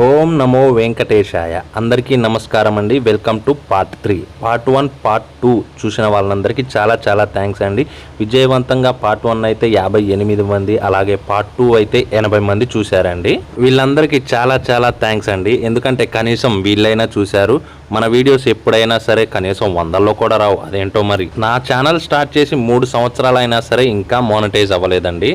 ఓం నమో వెంకటేశాయ. అందరికీ నమస్కారం అండి. Welcome to part 3. Part 1 part 2 చూసిన వాళ్ళందరికీ చాలా థ్యాంక్స్ అండి. విజయవంతంగా పార్ట్ 1 అయితే 58 మంది, అలాగే పార్ట్ 2 అయితే 80 మంది చూశారండి. వీళ్ళందరికీ చాలా థ్యాంక్స్ అండి. ఎందుకంటే కనీసం వీళ్ళైనా చూశారు. మన వీడియోస్ ఎప్పుడైనా సరే కనీసం 100లో కూడా రావు. అదేంటో మరి. నా ఛానల్ స్టార్ట్ చేసి 3 సంవత్సరాలైనా సరే ఇంకా మోనటైజ్ అవ్వలేదండి.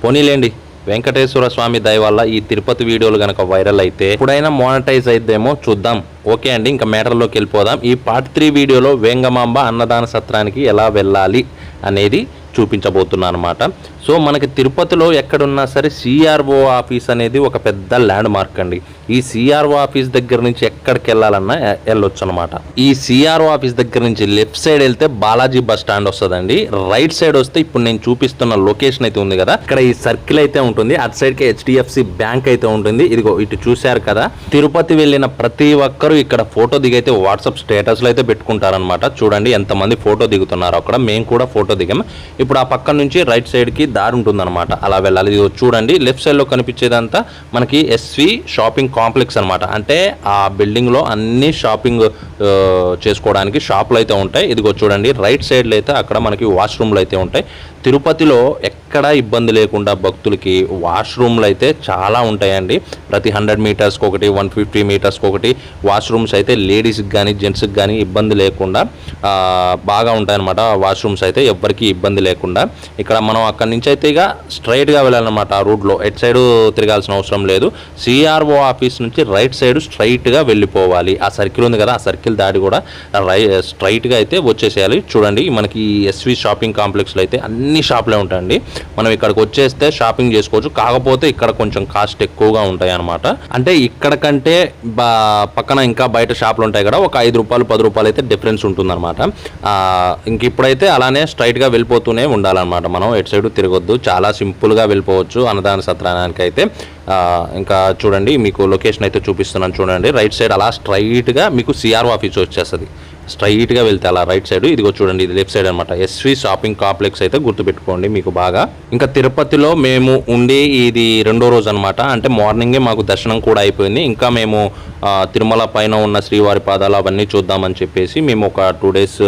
పోనీలేండి, వెంకటేశ్వర స్వామి దయ వల్ల ఈ తిరుపతి వీడియోలు కనుక వైరల్ అయితే ఇప్పుడైనా మోనటైజ్ అయిద్దేమో చూద్దాం. ఓకే అండి, ఇంకా మ్యాటర్లోకి వెళ్ళిపోదాం. ఈ పార్ట్ 3 వీడియోలో వేంగమాంబ అన్నదాన సత్రానికి ఎలా వెళ్ళాలి అనేది చూపించబోతున్నాను అనమాట. సో మనకి తిరుపతిలో ఎక్కడున్నా సరే సిఆర్ఓ ఆఫీస్ అనేది ఒక పెద్ద ల్యాండ్ మార్క్ అండి. ఈ సిఆర్ఓ ఆఫీస్ దగ్గర నుంచి ఎక్కడికి వెళ్ళాలన్నా వెళ్ళొచ్చు అనమాట. ఈ సిఆర్ఓ ఆఫీస్ దగ్గర నుంచి లెఫ్ట్ సైడ్ వెళ్తే బాలాజీ బస్ స్టాండ్ వస్తుందండి. రైట్ సైడ్ వస్తే ఇప్పుడు నేను చూపిస్తున్న లొకేషన్ అయితే ఉంది కదా, ఇక్కడ ఈ సర్కిల్ అయితే ఉంటుంది. అటు సైడ్కి హెచ్డిఎఫ్సి బ్యాంక్ అయితే ఉంటుంది. ఇదిగో ఇటు చూశారు కదా. తిరుపతి వెళ్ళిన ప్రతి ఒక్కరు ఇక్కడ ఫోటో దిగైతే వాట్సాప్ స్టేటస్లో అయితే పెట్టుకుంటారనమాట. చూడండి ఎంతమంది ఫోటో దిగుతున్నారు అక్కడ. మేము కూడా ఫోటో దిగాం. ఇప్పుడు ఆ పక్క నుంచి రైట్ సైడ్కి దారి ఉంటుందన్నమాట, అలా వెళ్ళాలి. ఇది చూడండి లెఫ్ట్ సైడ్లో కనిపించేదంతా మనకి ఎస్వి షాపింగ్ కాంప్లెక్స్ అనమాట. అంటే ఆ బిల్డింగ్లో అన్ని షాపింగ్ చేసుకోవడానికి షాపులు అయితే ఉంటాయి. ఇదిగో చూడండి రైట్ సైడ్లో అయితే అక్కడ మనకి వాష్రూమ్లు అయితే ఉంటాయి. తిరుపతిలో ఎక్కడా ఇబ్బంది లేకుండా భక్తులకి వాష్రూమ్లు అయితే చాలా ఉంటాయండి. ప్రతి 100 మీటర్స్కి ఒకటి, 150 మీటర్స్కి ఒకటి వాష్రూమ్స్ అయితే లేడీస్కి కానీ జెంట్స్కి కానీ ఇబ్బంది లేకుండా బాగా ఉంటాయన్నమాట. వాష్రూమ్స్ అయితే ఎవ్వరికి ఇబ్బంది లేకుండా ఇక్కడ మనం అక్కడి నుంచి అయితే ఇక స్ట్రైట్గా వెళ్ళాలన్నమాట. ఆ రూట్లో ఎటు సైడు తిరగాల్సిన అవసరం లేదు. సిఆర్ఓ ఆఫీస్ నుంచి రైట్ సైడ్ స్ట్రైట్గా వెళ్ళిపోవాలి. ఆ సర్కిల్ ఉంది కదా, ఆ సర్కిల్ దాటి కూడా స్ట్రైట్గా అయితే వచ్చేసేయాలి. చూడండి మనకి ఎస్వి షాపింగ్ కాంప్లెక్స్లో అయితే అన్ని షాపులే ఉంటాయండి. మనం ఇక్కడికి వచ్చేస్తే షాపింగ్ చేసుకోవచ్చు. కాకపోతే ఇక్కడ కొంచెం కాస్ట్ ఎక్కువగా ఉంటాయి అనమాట. అంటే ఇక్కడ కంటే పక్కన ఇంకా బయట షాపులు ఉంటాయి కదా, ఒక 5 రూపాయలు 10 రూపాయలు అయితే డిఫరెన్స్ ఉంటుందన్నమాట. ఇంక ఇప్పుడైతే అలానే స్ట్రైట్గా వెళ్ళిపోతూనే ఉండాలన్నమాట. మనం ఎటు సైడ్ తిరగొద్దు, చాలా సింపుల్గా వెళ్ళిపోవచ్చు అన్నదాన సత్రానికి అయితే. ఇంకా చూడండి మీకు లొకేషన్ అయితే చూపిస్తున్నాను. చూడండి రైట్ సైడ్ అలా స్ట్రైట్గా మీకు సిఆర్ఓ ఆఫీస్ వచ్చేస్తుంది. స్ట్రైట్గా వెళ్తే అలా రైట్ సైడ్. ఇదిగో చూడండి ఇది లెఫ్ట్ సైడ్ అనమాట. ఎస్వి షాపింగ్ కాంప్లెక్స్ అయితే గుర్తుపెట్టుకోండి మీకు బాగా. ఇంకా తిరుపతిలో మేము ఉండి ఇది 2వ రోజు అనమాట. అంటే మార్నింగే మాకు దర్శనం కూడా అయిపోయింది. ఇంకా మేము తిరుమల పైన ఉన్న శ్రీవారి పాదాలు అవన్నీ చూద్దామని చెప్పేసి మేము ఒక 2 డేస్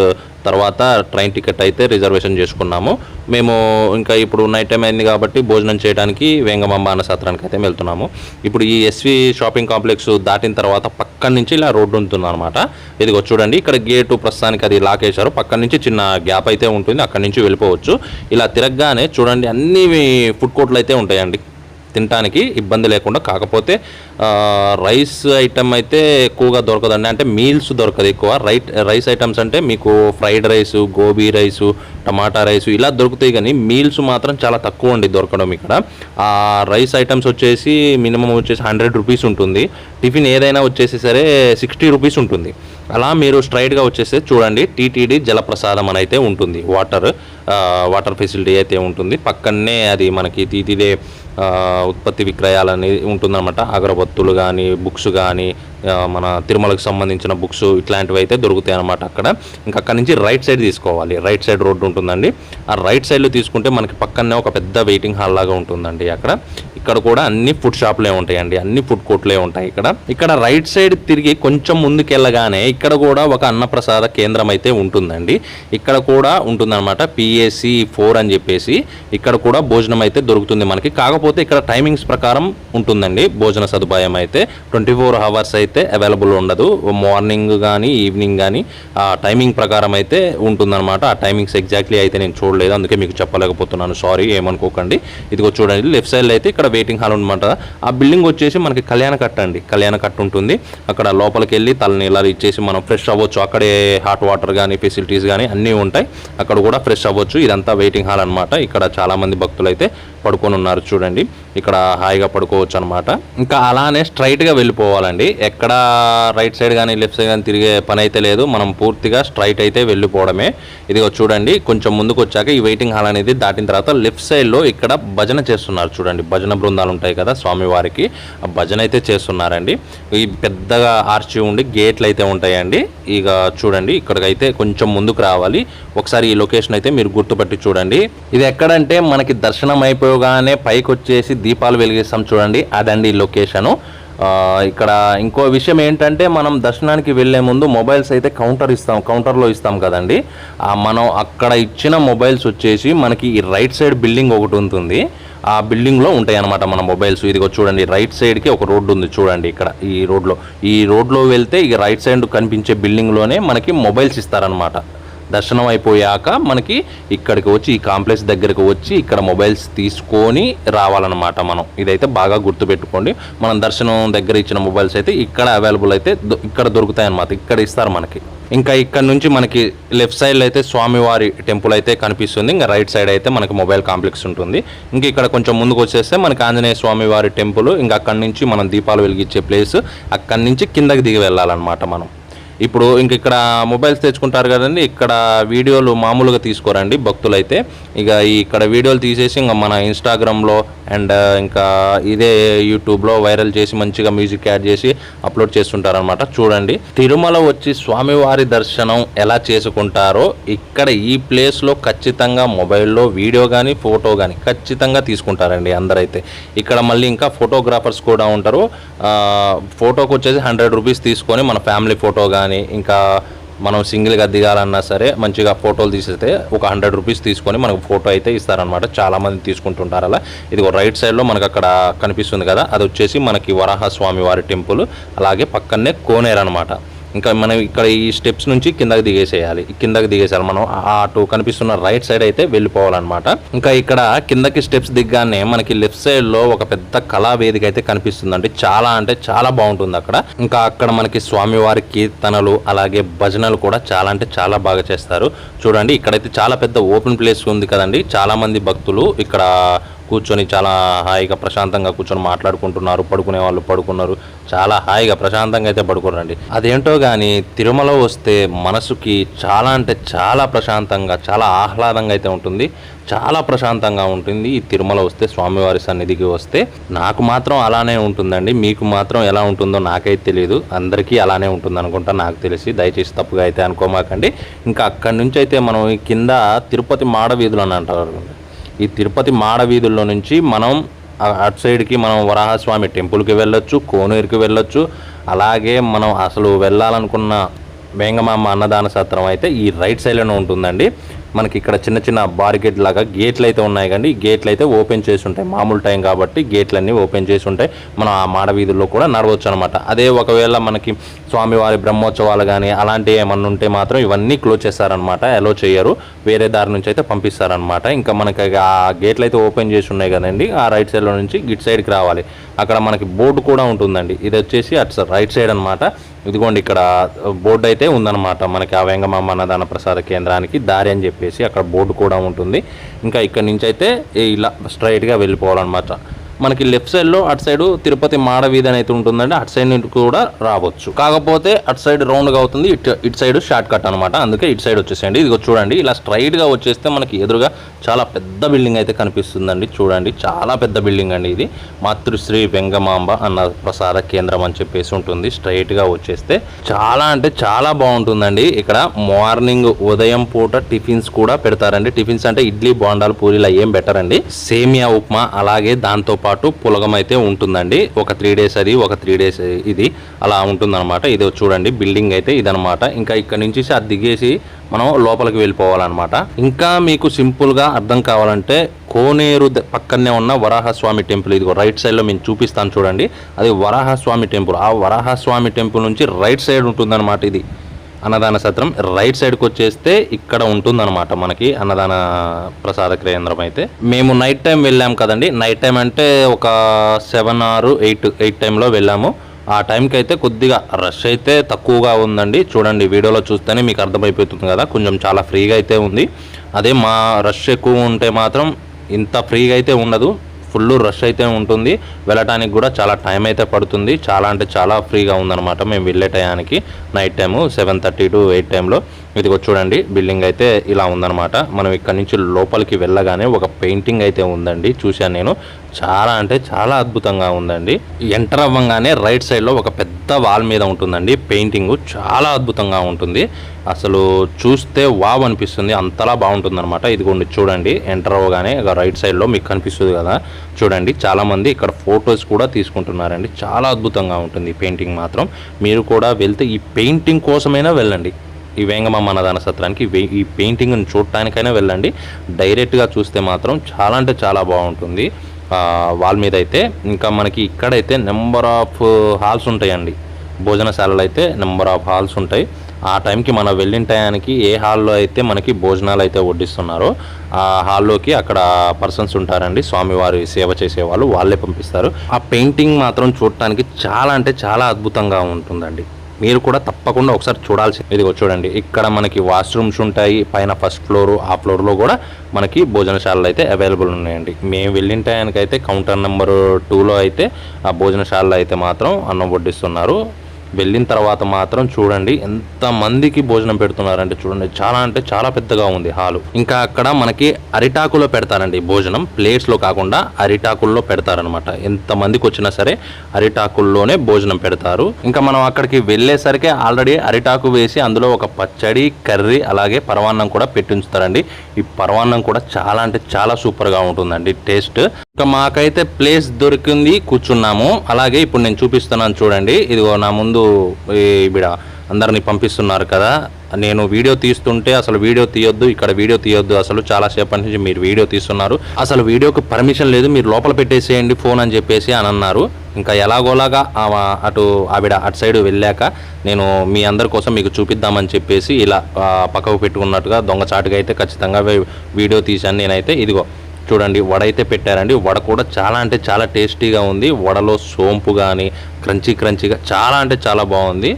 తర్వాత ట్రైన్ టికెట్ అయితే రిజర్వేషన్ చేసుకున్నాము. మేము ఇంకా ఇప్పుడు నైట్ టైం అయింది కాబట్టి భోజనం చేయడానికి వేంగమాంబ అన్న సత్రానికి అయితే వెళ్తున్నాము. ఇప్పుడు ఈ ఎస్వి షాపింగ్ కాంప్లెక్స్ దాటిన తర్వాత పక్కన నుంచి ఇలా రోడ్డు ఉంటుంది అనమాట. ఇదిగో చూడండి ఇక్కడ గేటు ప్రస్తుతానికి అది లాక్ వేశారు. పక్కన నుంచి చిన్న గ్యాప్ అయితే ఉంటుంది, అక్కడి నుంచి వెళ్ళిపోవచ్చు. ఇలా తిరగగానే చూడండి అన్ని ఫుడ్ కోర్ట్లు అయితే ఉంటాయండి తినడానికి ఇబ్బంది లేకుండా. కాకపోతే రైస్ ఐటమ్ అయితే ఎక్కువగా దొరకదండి. అంటే మీల్స్ దొరకదు ఎక్కువ. రైస్ ఐటమ్స్ అంటే మీకు ఫ్రైడ్ రైస్, గోబీ రైసు, టమాటా రైసు ఇలా దొరుకుతాయి. కానీ మీల్స్ మాత్రం చాలా తక్కువ అండి దొరకడం ఇక్కడ. ఆ రైస్ ఐటమ్స్ వచ్చేసి మినిమం వచ్చేసి 100 రూపీస్ ఉంటుంది. టిఫిన్ ఏదైనా వచ్చేసి సరే 60 రూపీస్ ఉంటుంది. అలా మీరు స్ట్రైట్గా వచ్చేస్తే చూడండి టీటీడీ జలప్రసాదం అని అయితే ఉంటుంది. వాటర్ ఫెసిలిటీ అయితే ఉంటుంది. పక్కనే అది మనకి టీటీడీ ఉత్పత్తి విక్రయాలు అనేది ఉంటుందన్నమాట. అగరబత్తులు కానీ, బుక్స్ కానీ, మన తిరుమలకు సంబంధించిన బుక్స్ ఇట్లాంటివి అయితే దొరుకుతాయి అన్నమాట అక్కడ. ఇంకా అక్కడి నుంచి రైట్ సైడ్ తీసుకోవాలి. రైట్ సైడ్ రోడ్డు ఉంటుందండి. ఆ రైట్ సైడ్లో తీసుకుంటే మనకి పక్కనే ఒక పెద్ద వెయిటింగ్ హాల్ లాగా ఉంటుందండి అక్కడ. ఇక్కడ కూడా అన్ని ఫుడ్ షాపులే ఉంటాయండి, అన్ని ఫుడ్ కోర్ట్లే ఉంటాయి ఇక్కడ రైట్ సైడ్ తిరిగి కొంచెం ముందుకు వెళ్ళగానే ఇక్కడ కూడా ఒక అన్నప్రసాద కేంద్రం అయితే ఉంటుందండి. ఇక్కడ కూడా ఉంటుందన్నమాట. PAC 4 అని చెప్పేసి ఇక్కడ కూడా భోజనం అయితే దొరుకుతుంది మనకి. కాకపోతే ఇక్కడ టైమింగ్స్ ప్రకారం ఉంటుందండి భోజన సదుపాయం అయితే. 24 అవర్స్ అయితే అవైలబుల్ ఉండదు. మార్నింగ్ కానీ ఈవినింగ్ కానీ ఆ టైమింగ్ ప్రకారం అయితే ఉంటుందన్నమాట. ఆ టైమింగ్స్ ఎగ్జాక్ట్లీ అయితే నేను చూడలేదు, అందుకే మీకు చెప్పలేకపోతున్నాను, సారీ ఏమనుకోకండి. ఇదిగో చూడండి లెఫ్ట్ సైడ్లో అయితే ఇక్కడ వెయిటింగ్ హాల్ అనమాట. ఆ బిల్డింగ్ వచ్చేసి మనకి కళ్యాణ కట్ట అండి. కళ్యాణ కట్ట ఉంటుంది. అక్కడ లోపలికి వెళ్ళి తలనీళ్ళ ఇచ్చేసి మనం ఫ్రెష్ అవ్వచ్చు. అక్కడే హాట్ వాటర్ కానీ ఫెసిలిటీస్ కానీ అన్నీ ఉంటాయి. అక్కడ కూడా ఫ్రెష్ అవ్వచ్చు. ఇదంతా వెయిటింగ్ హాల్ అనమాట. ఇక్కడ చాలామంది భక్తులు అయితే పడుకొని ఉన్నారు చూడండి. ఇక్కడ హాయిగా పడుకోవచ్చు అనమాట. ఇంకా అలానే స్ట్రైట్గా వెళ్ళిపోవాలండి. ఎక్కడ రైట్ సైడ్ కానీ లెఫ్ట్ సైడ్ కానీ తిరిగే పని అయితే లేదు. మనం పూర్తిగా స్ట్రైట్ అయితే వెళ్ళిపోవడమే. ఇదిగో చూడండి కొంచెం ముందుకు వచ్చాక ఈ వెయిటింగ్ హాల్ అనేది దాటిన తర్వాత లెఫ్ట్ సైడ్లో ఇక్కడ భజన చేస్తున్నారు చూడండి. భజన బృందాలు ఉంటాయి కదా స్వామివారికి, ఆ భజన అయితే చేస్తున్నారండి. ఈ పెద్దగా ఆర్చి ఉండి గేట్లు అయితే ఉంటాయండి. ఇక చూడండి ఇక్కడికైతే కొంచెం ముందుకు రావాలి. ఒకసారి ఈ లొకేషన్ అయితే మీరు గుర్తుపట్టి చూడండి. ఇది ఎక్కడంటే మనకి దర్శనం అయిపోగానే పైకి వచ్చేసి దీపాలు వెలిగిస్తాం చూడండి, అదండి లొకేషను. ఇక్కడ ఇంకో విషయం ఏంటంటే మనం దర్శనానికి వెళ్ళే ముందు మొబైల్స్ అయితే కౌంటర్లో ఇస్తాం కదండి. మనం అక్కడ ఇచ్చిన మొబైల్స్ వచ్చేసి మనకి ఈ రైట్ సైడ్ బిల్డింగ్ ఒకటి ఉంటుంది, ఆ బిల్డింగ్లో ఉంటాయి అన్నమాట మన మొబైల్స్. ఇదిగో చూడండి, రైట్ సైడ్కి ఒక రోడ్డు ఉంది చూడండి. ఇక్కడ ఈ రోడ్లో వెళ్తే ఇక రైట్ సైడ్ కనిపించే బిల్డింగ్లోనే మనకి మొబైల్స్ ఇస్తారనమాట. దర్శనం అయిపోయాక మనకి ఇక్కడికి వచ్చి ఈ కాంప్లెక్స్ దగ్గరకు వచ్చి ఇక్కడ మొబైల్స్ తీసుకొని రావాలన్నమాట. మనం ఇదైతే బాగా గుర్తుపెట్టుకోండి. మనం దర్శనం దగ్గర ఇచ్చిన మొబైల్స్ అయితే ఇక్కడ అవైలబుల్ అయితే ఇక్కడ దొరుకుతాయి అన్నమాట, ఇక్కడ ఇస్తారు మనకి. ఇంకా ఇక్కడ నుంచి మనకి లెఫ్ట్ సైడ్లో అయితే స్వామివారి టెంపుల్ అయితే కనిపిస్తుంది, ఇంకా రైట్ సైడ్ అయితే మనకి మొబైల్ కాంప్లెక్స్ ఉంటుంది. ఇంకా ఇక్కడ కొంచెం ముందుకు వచ్చేస్తే మనకి ఆంజనేయ స్వామివారి టెంపుల్, ఇంకా అక్కడి నుంచి మనం దీపాలు వెలిగించే ప్లేస్, అక్కడి నుంచి కిందకి దిగి వెళ్ళాలన్నమాట మనం. ఇప్పుడు ఇంక ఇక్కడ మొబైల్స్ తెచ్చుకుంటారు కదండి, ఇక్కడ వీడియోలు మామూలుగా తీసుకోరండి భక్తులు అయితే. ఇక ఇక్కడ వీడియోలు తీసేసి ఇంకా మన ఇన్స్టాగ్రామ్లో అండ్ ఇంకా ఇదే యూట్యూబ్లో వైరల్ చేసి మంచిగా మ్యూజిక్ యాడ్ చేసి అప్లోడ్ చేస్తుంటారనమాట. చూడండి, తిరుమల వచ్చి స్వామివారి దర్శనం ఎలా చేసుకుంటారో ఇక్కడ ఈ ప్లేస్లో ఖచ్చితంగా మొబైల్లో వీడియో కానీ ఫోటో కానీ ఖచ్చితంగా తీసుకుంటారండి అందరైతే. ఇక్కడ మళ్ళీ ఇంకా ఫోటోగ్రాఫర్స్ కూడా ఉంటారు. ఫోటోకి వచ్చేసి 100 రూపీస్ తీసుకొని మన ఫ్యామిలీ ఫోటో కానీ ఇంకా మనం సింగిల్గా దిగాలన్నా సరే మంచిగా ఫోటోలు తీసేస్తే ఒక 100 రూపీస్ తీసుకొని మనకు ఫోటో అయితే ఇస్తారనమాట. చాలామంది తీసుకుంటుంటారు అలా. ఇది రైట్ సైడ్లో మనకు అక్కడ కనిపిస్తుంది కదా, అది వచ్చేసి మనకి వరాహస్వామి వారి టెంపుల్, అలాగే పక్కనే కోనేరు అనమాట. ఇంకా మనం ఇక్కడ ఈ స్టెప్స్ నుంచి కిందకి దిగేసేయాలి. మనం అటు కనిపిస్తున్న రైట్ సైడ్ అయితే వెళ్ళిపోవాలన్నమాట. ఇంకా ఇక్కడ కిందకి స్టెప్స్ దిగ్గానే మనకి లెఫ్ట్ సైడ్లో ఒక పెద్ద కళా వేదిక అయితే కనిపిస్తుందండి. చాలా అంటే చాలా బాగుంటుంది అక్కడ. ఇంకా అక్కడ మనకి స్వామివారి కీర్తనలు అలాగే భజనలు కూడా చాలా అంటే చాలా బాగా చేస్తారు. చూడండి, ఇక్కడైతే చాలా పెద్ద ఓపెన్ ప్లేస్ ఉంది కదండి. చాలా మంది భక్తులు ఇక్కడ కూర్చొని చాలా హాయిగా ప్రశాంతంగా కూర్చొని మాట్లాడుకుంటున్నారు. పడుకునే వాళ్ళు పడుకున్నారు, చాలా హాయిగా ప్రశాంతంగా అయితే పడుకున్నారండి. అదేంటో కానీ తిరుమల వస్తే మనసుకి చాలా అంటే చాలా ప్రశాంతంగా చాలా ఆహ్లాదంగా అయితే ఉంటుంది, చాలా ప్రశాంతంగా ఉంటుంది. ఈ తిరుమల వస్తే స్వామివారి సన్నిధికి వస్తే నాకు మాత్రం అలానే ఉంటుందండి. మీకు మాత్రం ఎలా ఉంటుందో నాకైతే తెలియదు, అందరికీ అలానే ఉంటుంది అనుకుంటా నాకు తెలిసి. దయచేసి తప్పుగా అయితే అనుకోమాకండి. ఇంకా అక్కడి నుంచి అయితే మనం కింద తిరుపతి మాడ వీధులు అని అంటారు. ఈ తిరుపతి మాడ వీధుల్లో నుంచి మనం అటు సైడ్కి మనం వరాహస్వామి టెంపుల్కి వెళ్ళొచ్చు, కోనేరుకి వెళ్ళొచ్చు. అలాగే మనం అసలు వెళ్ళాలనుకున్న వేంగమాంబ అన్నదాన సత్రం అయితే ఈ రైట్ సైడ్లోనే ఉంటుందండి. మనకి ఇక్కడ చిన్న చిన్న బారికేడ్ లాగా గేట్లు అయితే ఉన్నాయి కండి. ఈ గేట్లు అయితే ఓపెన్ చేసి ఉంటాయి, మామూలు టైం కాబట్టి గేట్లన్నీ ఓపెన్ చేసి ఉంటాయి. మనం ఆ మాడ వీధుల్లో కూడా నడవచ్చు అనమాట. అదే ఒకవేళ మనకి స్వామివారి బ్రహ్మోత్సవాలు కానీ అలాంటివి ఏమన్నా ఉంటే మాత్రం ఇవన్నీ క్లోజ్ చేస్తారనమాట, అలో చేయరు, వేరే దారి నుంచి అయితే పంపిస్తారనమాట. ఇంకా మనకి ఆ గేట్లు అయితే ఓపెన్ చేసి ఉన్నాయి కదండి, ఆ రైట్ సైడ్లో నుంచి ఇటు సైడ్కి రావాలి. అక్కడ మనకి బోర్డు కూడా ఉంటుందండి. ఇది వచ్చేసి అటు రైట్ సైడ్ అనమాట. ఇదిగోండి, ఇక్కడ బోర్డు అయితే ఉందన్నమాట మనకి ఆ వేంగమాంబ అన్నదాన ప్రసాద కేంద్రానికి దారి అని చెప్పేసి అక్కడ బోర్డు కూడా ఉంటుంది. ఇంకా ఇక్కడ నుంచి అయితే ఇలా స్ట్రైట్గా వెళ్ళిపోవాలన్నమాట. మనకి లెఫ్ట్ సైడ్లో అటు సైడ్ తిరుపతి మాడ వీధి అయితే ఉంటుందండి, అటు సైడ్ నుంచి కూడా రావచ్చు. కాకపోతే అటు సైడ్ రౌండ్గా అవుతుంది, ఇటు సైడ్ షార్ట్ కట్ అనమాట. అందుకే ఇటు సైడ్ వచ్చేసేయండి. ఇదిగో చూడండి, ఇలా స్ట్రైట్గా వచ్చేస్తే మనకి ఎదురుగా చాలా పెద్ద బిల్డింగ్ అయితే కనిపిస్తుందండి. చూడండి, చాలా పెద్ద బిల్డింగ్ అండి ఇది. మాతృశ్రీ వెంగమాంబ అన్న ప్రసాద కేంద్రం అని చెప్పేసి ఉంటుంది. స్ట్రైట్గా వచ్చేస్తే చాలా అంటే చాలా బాగుంటుందండి. ఇక్కడ మార్నింగ్ ఉదయం పూట టిఫిన్స్ కూడా పెడతారండి. టిఫిన్స్ అంటే ఇడ్లీ బోండాలు పూరీలు ఏం బెటరండి, సేమియా ఉప్మా అలాగే దాంతో పాటు పులగం అయితే ఉంటుందండి. ఒక 3 days అది, ఒక 3 days ఇది అలా ఉంటుందన్నమాట. ఇది చూడండి బిల్డింగ్ అయితే ఇదనమాట. ఇంకా ఇక్కడ నుంచి అది దిగేసి మనం లోపలికి వెళ్ళిపోవాలన్నమాట. ఇంకా మీకు సింపుల్గా అర్థం కావాలంటే కోనేరు పక్కనే ఉన్న వరాహస్వామి టెంపుల్, ఇదిగో రైట్ సైడ్లో మేము చూపిస్తాను చూడండి, అది వరాహస్వామి టెంపుల్. ఆ వరాహస్వామి టెంపుల్ నుంచి రైట్ సైడ్ ఉంటుందన్నమాట ఇది అన్నదాన సత్రం. రైట్ సైడ్కి వచ్చేస్తే ఇక్కడ ఉంటుందన్నమాట మనకి అన్నదాన ప్రసాద కేంద్రం అయితే. మేము నైట్ టైం వెళ్ళాము కదండి, నైట్ టైం అంటే ఒక 7 or 8 టైంలో వెళ్ళాము. ఆ టైంకి అయితే కొద్దిగా రష్ అయితే తక్కువగా ఉందండి. చూడండి, వీడియోలో చూస్తేనే మీకు అర్థమైపోతుంది కదా, కొంచెం చాలా ఫ్రీగా అయితే ఉంది. అదే మా రష్ ఎక్కువ ఉంటే మాత్రం ఇంత ఫ్రీగా అయితే ఉండదు, ఫుల్ రష్ అయితే ఉంటుంది. వెళ్ళటానికి కూడా చాలా టైం అయితే పడుతుంది. చాలా అంటే చాలా ఫ్రీగా ఉందన్నమాట మేము వెళ్ళే టయానికి. నైట్ టైము 7:30 to 8 టైంలో ఇదిగో చూడండి బిల్డింగ్ అయితే ఇలా ఉందన్నమాట. మనం ఇక్కడ నుంచి లోపలికి వెళ్ళగానే ఒక పెయింటింగ్ అయితే ఉందండి, చూశాను నేను. చాలా అంటే చాలా అద్భుతంగా ఉందండి. ఎంటర్ అవ్వగానే రైట్ సైడ్లో ఒక పెద్ద వాల్ మీద ఉంటుందండి పెయింటింగ్. చాలా అద్భుతంగా ఉంటుంది, అసలు చూస్తే వావ్ అనిపిస్తుంది, అంతలా బాగుంటుంది అనమాట. ఇదిగోండి చూడండి, ఎంటర్ అవ్వగానే రైట్ సైడ్లో మీకు కనిపిస్తుంది కదా, చూడండి చాలామంది ఇక్కడ ఫొటోస్ కూడా తీసుకుంటున్నారండి. చాలా అద్భుతంగా ఉంటుంది ఈ పెయింటింగ్ మాత్రం. మీరు కూడా వెళ్తే ఈ పెయింటింగ్ కోసమైనా వెళ్ళండి, ఈ వేంగమాంబ అన్నదాన సత్రానికి ఈ పెయింటింగ్ని చూడటానికైనా వెళ్ళండి. డైరెక్ట్గా చూస్తే మాత్రం చాలా అంటే చాలా బాగుంటుంది వాల్ మీద అయితే. ఇంకా మనకి ఇక్కడైతే నెంబర్ ఆఫ్ హాల్స్ ఉంటాయండి, భోజనశాలలు అయితే నెంబర్ ఆఫ్ హాల్స్ ఉంటాయి. ఆ టైంకి మనం వెళ్ళిన టయానికి ఏ హాల్లో అయితే మనకి భోజనాలు అయితే వడ్డిస్తున్నారో ఆ హాల్లోకి అక్కడ పర్సన్స్ ఉంటారండి, స్వామివారి సేవ చేసేవాళ్ళు, వాళ్ళే పంపిస్తారు. ఆ పెయింటింగ్ మాత్రం చూడటానికి చాలా అంటే చాలా అద్భుతంగా ఉంటుందండి. మీరు కూడా తప్పకుండా ఒకసారి చూడాల్సి. ఇదిగో చూడండి, ఇక్కడ మనకి వాష్రూమ్స్ ఉంటాయి పైన ఫస్ట్ ఫ్లోర్, ఆ ఫ్లోర్లో కూడా మనకి భోజనశాలలు అయితే అవైలబుల్ ఉన్నాయండి. మేము వెళ్ళిన టయానికైతే కౌంటర్ నెంబర్ 2లో అయితే ఆ భోజనశాలలో అయితే మాత్రం అన్నం వడ్డిస్తున్నారు. వెళ్ళిన తర్వాత మాత్రం చూడండి ఎంతమందికి భోజనం పెడుతున్నారంటే చూడండి, చాలా అంటే చాలా పెద్దగా ఉంది హాలు. ఇంకా అక్కడ మనకి అరిటాకులో పెడతారండి భోజనం, ప్లేట్స్లో కాకుండా అరిటాకుల్లో పెడతారనమాట. ఎంతమందికి వచ్చినా సరే అరిటాకుల్లోనే భోజనం పెడతారు. ఇంకా మనం అక్కడికి వెళ్ళేసరికి ఆల్రెడీ అరిటాకు వేసి అందులో ఒక పచ్చడి, కర్రీ, అలాగే పరవాన్నం కూడా పెట్టి ఉంచుతారండి. ఈ పరవాన్నం కూడా చాలా అంటే చాలా సూపర్గా ఉంటుందండి టేస్ట్. ఇంకా మాకైతే ప్లేస్ దొరికింది, కూర్చున్నాము. అలాగే ఇప్పుడు నేను చూపిస్తున్నాను చూడండి, ఇదిగో నా ముందు ఈవిడ అందరినీ పంపిస్తున్నారు కదా. నేను వీడియో తీస్తుంటే అసలు వీడియో తీయొద్దు, ఇక్కడ వీడియో తీయొద్దు, అసలు చాలా సేపటి నుంచి మీరు వీడియో తీస్తున్నారు, అసలు వీడియోకి పర్మిషన్ లేదు, మీరు లోపల పెట్టేసేయండి ఫోన్ అని చెప్పేసి అని అన్నారు. ఇంకా ఎలాగోలాగా ఆవిడ అటు సైడ్ వెళ్ళాక నేను మీ అందరి కోసం మీకు చూపిద్దామని చెప్పేసి ఇలా పక్కకు పెట్టుకున్నట్టుగా దొంగచాటుగా అయితే ఖచ్చితంగా వీడియో తీశాను నేనైతే. ఇదిగో చూడండి వడ అయితే పెట్టారండి, వడ కూడా చాలా అంటే చాలా టేస్టీగా ఉంది. వడలో సోంపు కానీ క్రంచీగా చాలా అంటే చాలా బాగుంది.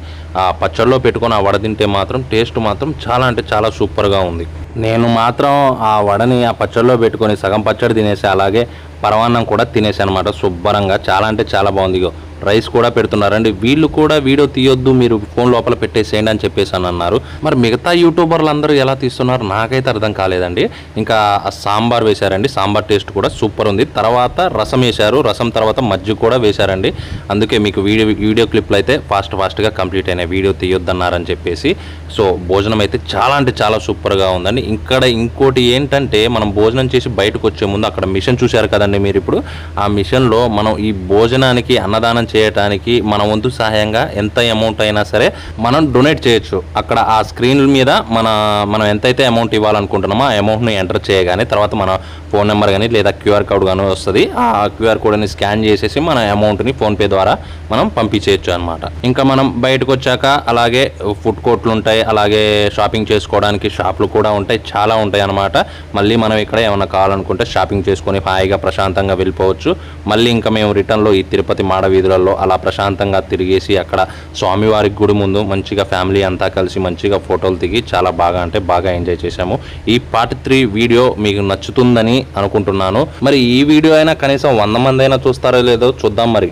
ఆ పచ్చడిలో పెట్టుకొని ఆ వడ తింటే మాత్రం టేస్ట్ మాత్రం చాలా అంటే చాలా సూపర్గా ఉంది. నేను మాత్రం ఆ వడని ఆ పచ్చడిలో పెట్టుకొని సగం పచ్చడి తినేసి అలాగే పరమాన్నం కూడా తినేసి అనమాట శుభ్రంగా. చాలా అంటే చాలా బాగుంది. రైస్ కూడా పెడుతున్నారండి. వీళ్ళు కూడా వీడియో తీయొద్దు, మీరు ఫోన్ లోపల పెట్టేసేయండి అని చెప్పేసి అని అన్నారు. మరి మిగతా యూట్యూబర్లు అందరూ ఎలా తీస్తున్నారు నాకైతే అర్థం కాలేదండి. ఇంకా సాంబార్ వేశారండి, సాంబార్ టేస్ట్ కూడా సూపర్ ఉంది. తర్వాత రసం వేశారు, రసం తర్వాత మజ్జిగ కూడా వేశారండి. అందుకే మీకు వీడియో క్లిప్లు అయితే ఫాస్ట్గా కంప్లీట్ అయినాయి, వీడియో తీయొద్దన్నారని చెప్పేసి. సో భోజనం అయితే చాలా అంటే చాలా సూపర్గా ఉందండి. ఇక్కడ ఇంకోటి ఏంటంటే మనం భోజనం చేసి బయటకు వచ్చే ముందు అక్కడ మిషన్ చూశారు కదండి మీరు. ఇప్పుడు ఆ మిషన్లో మనం ఈ భోజనానికి అన్నదానం చేయడానికి మన వంతు సహాయంగా ఎంత అమౌంట్ అయినా సరే మనం డొనేట్ చేయొచ్చు. అక్కడ ఆ స్క్రీన్ మీద మనం ఎంతైతే అమౌంట్ ఇవ్వాలనుకుంటున్నామో ఆ అమౌంట్ని ఎంటర్ చేయగానే తర్వాత మన ఫోన్ నెంబర్ కానీ లేదా క్యూఆర్ కోడ్ కానీ వస్తుంది. ఆ క్యూఆర్ కోడ్ని స్కాన్ చేసేసి మన అమౌంట్ని ఫోన్పే ద్వారా మనం పంపించేయచ్చు అనమాట. ఇంకా మనం బయటకు వచ్చాక అలాగే ఫుడ్ కోర్ట్లు ఉంటాయి, అలాగే షాపింగ్ చేసుకోవడానికి షాపులు కూడా ఉంటాయి, చాలా ఉంటాయి అనమాట. మళ్ళీ మనం ఇక్కడ ఏమైనా కావాలనుకుంటే షాపింగ్ చేసుకొని హాయిగా ప్రశాంతంగా వెళ్ళిపోవచ్చు. మళ్ళీ ఇంకా మేము రిటర్న్లో ఈ తిరుపతి మాడ వీధులలో అలా ప్రశాంతంగా తిరిగేసి అక్కడ స్వామివారి గుడి ముందు మంచిగా ఫ్యామిలీ అంతా కలిసి మంచిగా ఫోటోలు దిగి చాలా బాగా అంటే బాగా ఎంజాయ్ చేశాము. ఈ పార్ట్ 3 వీడియో మీకు నచ్చుతుందని అనుకుంటున్నాను. మరి ఈ వీడియో అయినా కనీసం 100 మంది అయినా చూస్తారో లేదో చూద్దాం. మరి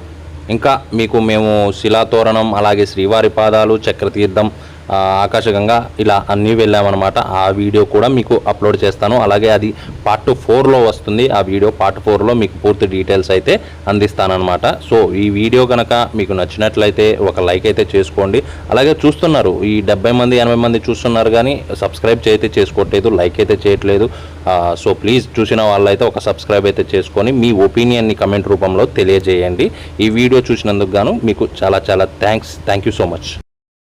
ఇంకా మీకు మేము శిలాతోరణం, అలాగే శ్రీవారి పాదాలు, చక్రతీర్థం, ఆకాశగంగా ఇలా అన్నీ వెళ్ళామన్నమాట. ఆ వీడియో కూడా మీకు అప్లోడ్ చేస్తాను. అలాగే అది పార్ట్ 4లో వస్తుంది. ఆ వీడియో పార్ట్ 4లో మీకు పూర్తి డీటెయిల్స్ అయితే అందిస్తానన్నమాట. సో ఈ వీడియో కనుక మీకు నచ్చినట్లయితే ఒక లైక్ అయితే చేసుకోండి. అలాగే చూస్తున్నారు ఈ 70 మంది 80 మంది చూస్తున్నారు కానీ సబ్స్క్రైబ్ అయితే చేసుకోవట్లేదు, లైక్ అయితే చేయట్లేదు. సో ప్లీజ్ చూసిన వాళ్ళైతే ఒక సబ్స్క్రైబ్ అయితే చేసుకొని మీ ఒపీనియన్ని కమెంట్ రూపంలో తెలియజేయండి. ఈ వీడియో చూసినందుకు గాను మీకు చాలా చాలా థ్యాంక్ యూ సో మచ్.